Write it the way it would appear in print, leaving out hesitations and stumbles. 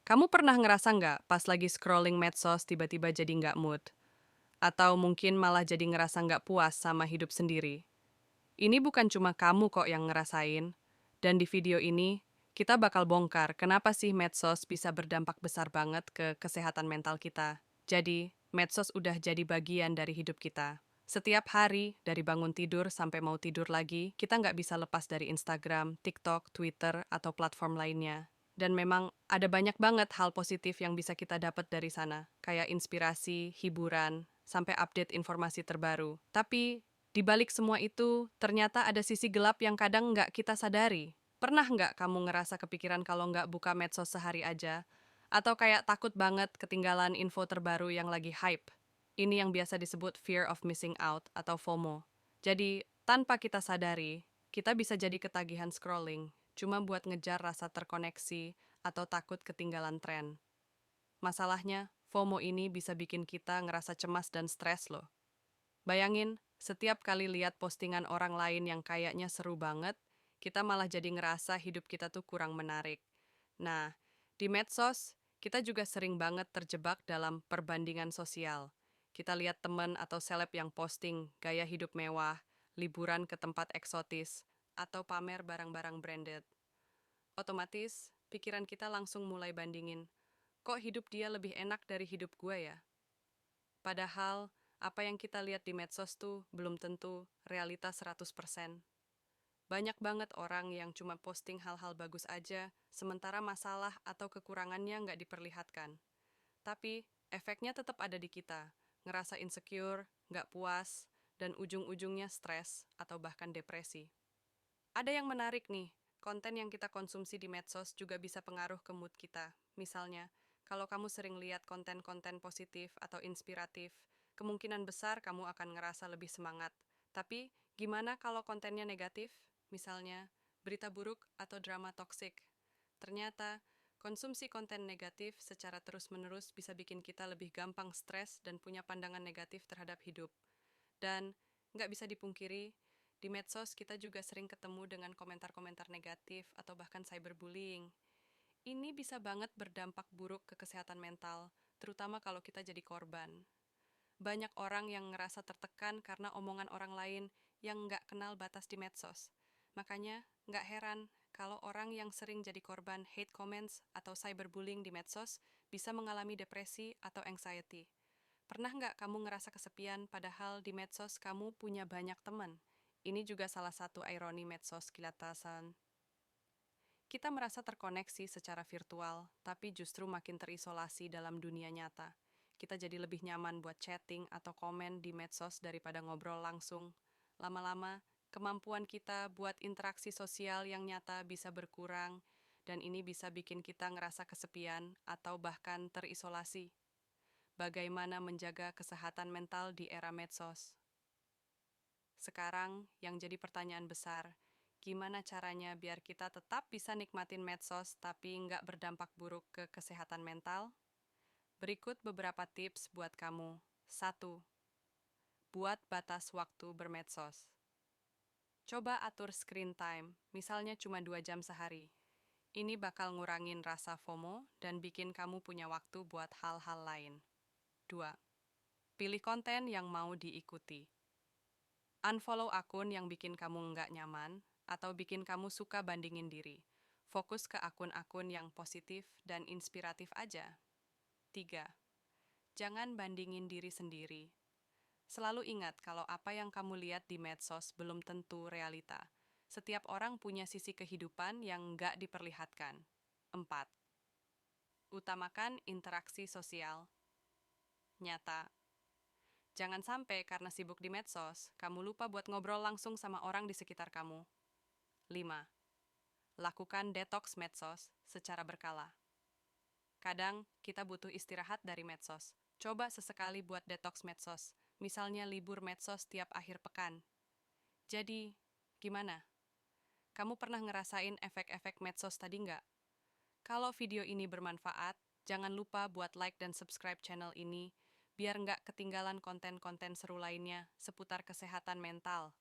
Kamu pernah ngerasa nggak pas lagi scrolling medsos tiba-tiba jadi nggak mood? Atau mungkin malah jadi ngerasa nggak puas sama hidup sendiri? Ini bukan cuma kamu kok yang ngerasain. Dan di video ini, kita bakal bongkar kenapa sih medsos bisa berdampak besar banget ke kesehatan mental kita. Jadi, medsos udah jadi bagian dari hidup kita. Setiap hari, dari bangun tidur sampai mau tidur lagi, kita nggak bisa lepas dari Instagram, TikTok, Twitter, atau platform lainnya. Dan memang ada banyak banget hal positif yang bisa kita dapat dari sana, kayak inspirasi, hiburan, sampai update informasi terbaru. Tapi di balik semua itu, ternyata ada sisi gelap yang kadang nggak kita sadari. Pernah nggak kamu ngerasa kepikiran kalau nggak buka medsos sehari aja? Atau kayak takut banget ketinggalan info terbaru yang lagi hype? Ini yang biasa disebut fear of missing out atau FOMO. Jadi, tanpa kita sadari, kita bisa jadi ketagihan scrolling, cuma buat ngejar rasa terkoneksi atau takut ketinggalan tren. Masalahnya, FOMO ini bisa bikin kita ngerasa cemas dan stres loh. Bayangin, setiap kali lihat postingan orang lain yang kayaknya seru banget, kita malah jadi ngerasa hidup kita tuh kurang menarik. Nah, di medsos, kita juga sering banget terjebak dalam perbandingan sosial. Kita lihat teman atau seleb yang posting gaya hidup mewah, liburan ke tempat eksotis, atau pamer barang-barang branded. Otomatis, pikiran kita langsung mulai bandingin, kok hidup dia lebih enak dari hidup gue ya? Padahal, apa yang kita lihat di medsos tuh belum tentu realitas 100%. Banyak banget orang yang cuma posting hal-hal bagus aja, sementara masalah atau kekurangannya nggak diperlihatkan. Tapi, efeknya tetap ada di kita. Ngerasa insecure, nggak puas, dan ujung-ujungnya stres atau bahkan depresi. Ada yang menarik nih, konten yang kita konsumsi di medsos juga bisa pengaruh ke mood kita. Misalnya, kalau kamu sering lihat konten-konten positif atau inspiratif, kemungkinan besar kamu akan ngerasa lebih semangat. Tapi, gimana kalau kontennya negatif? Misalnya, berita buruk atau drama toksik. Ternyata, konsumsi konten negatif secara terus-menerus bisa bikin kita lebih gampang stres dan punya pandangan negatif terhadap hidup. Dan nggak bisa dipungkiri, di medsos kita juga sering ketemu dengan komentar-komentar negatif atau bahkan cyberbullying. Ini bisa banget berdampak buruk ke kesehatan mental, terutama kalau kita jadi korban. Banyak orang yang ngerasa tertekan karena omongan orang lain yang nggak kenal batas di medsos. Makanya, nggak heran kalau orang yang sering jadi korban hate comments atau cyberbullying di medsos bisa mengalami depresi atau anxiety. Pernah nggak kamu ngerasa kesepian padahal di medsos kamu punya banyak teman? Ini juga salah satu ironi medsos kilatasan. Kita merasa terkoneksi secara virtual, tapi justru makin terisolasi dalam dunia nyata. Kita jadi lebih nyaman buat chatting atau komen di medsos daripada ngobrol langsung. Lama-lama, kemampuan kita buat interaksi sosial yang nyata bisa berkurang, dan ini bisa bikin kita ngerasa kesepian atau bahkan terisolasi. Bagaimana menjaga kesehatan mental di era medsos? Sekarang, yang jadi pertanyaan besar, gimana caranya biar kita tetap bisa nikmatin medsos tapi nggak berdampak buruk ke kesehatan mental? Berikut beberapa tips buat kamu. 1. Buat batas waktu bermedsos. Coba atur screen time, misalnya cuma 2 jam sehari. Ini bakal ngurangin rasa FOMO dan bikin kamu punya waktu buat hal-hal lain. 2. Pilih konten yang mau diikuti. Unfollow akun yang bikin kamu nggak nyaman atau bikin kamu suka bandingin diri. Fokus ke akun-akun yang positif dan inspiratif aja. 3. Jangan bandingin diri sendiri. Selalu ingat kalau apa yang kamu lihat di medsos belum tentu realita. Setiap orang punya sisi kehidupan yang nggak diperlihatkan. 4. Utamakan interaksi sosial nyata. Jangan sampai karena sibuk di medsos, kamu lupa buat ngobrol langsung sama orang di sekitar kamu. 5. Lakukan detox medsos secara berkala. Kadang, kita butuh istirahat dari medsos. Coba sesekali buat detox medsos, misalnya libur medsos tiap akhir pekan. Jadi, gimana? Kamu pernah ngerasain efek-efek medsos tadi nggak? Kalau video ini bermanfaat, jangan lupa buat like dan subscribe channel ini, biar nggak ketinggalan konten-konten seru lainnya seputar kesehatan mental.